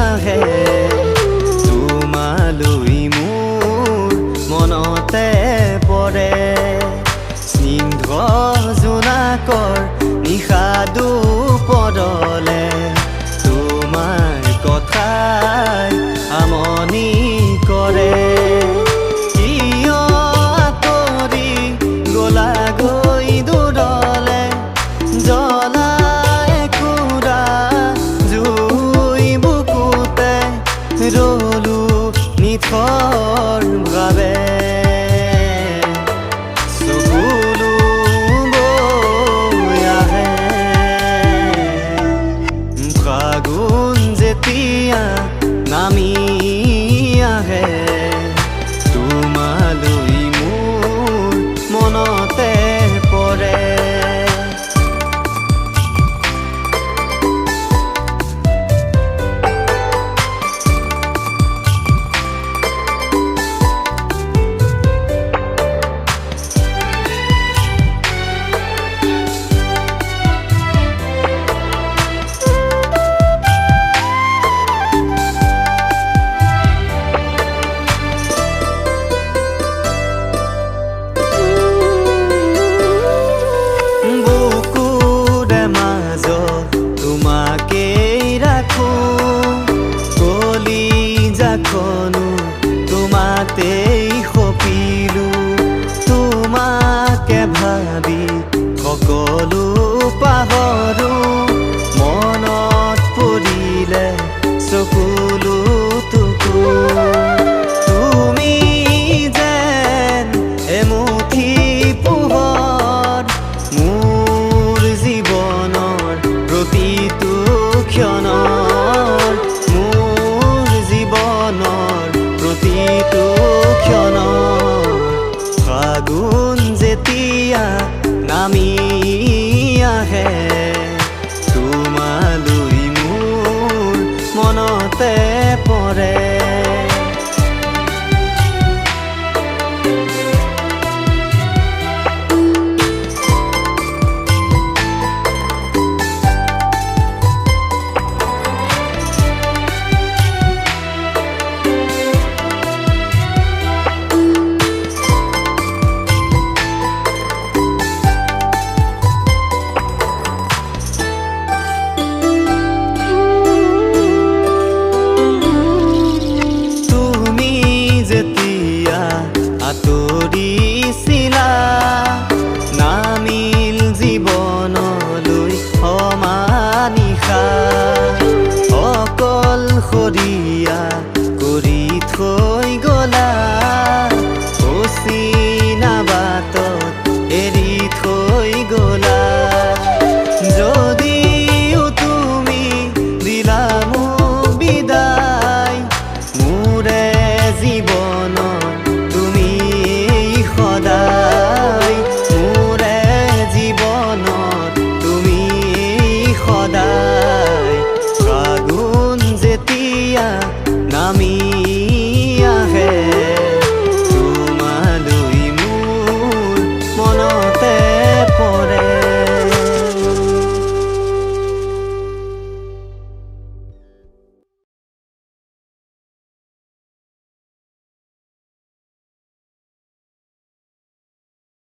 আহে তোমালৈ মোৰ মনতে পৰে স্নিগ্ধ জোনাকৰ নিশা দুপৰলে তোমাৰ কথাই আমনি কৰে কিয় আঁতৰি গলাগৈ দূৰলে জ্বলাই কুৰা জুই বুকুতে ৰলো নিথৰ ভাৱে চকুলো বৈ আহে ফাগুন যেতিয়া নামি আহে তোমালৈ মোৰ মনতে পৰে তোমাতেই সপিলো তোমাকে ভাবি সকলো পাহৰো মনত পৰিলে চকুলো টুকু তুমি যেন এমুঠি পোহৰ মোৰ জীৱনৰ প্ৰতিটো ক্ষণৰ মোৰ জীৱনৰ প্ৰতিটো ক্ষণ ফাগুন যেতিয়া নামি আহে তোমালৈ মোৰ মনতে পৰে আঁতৰিছিলা নামিল জীৱনলৈ সমানিশা অকল সৰি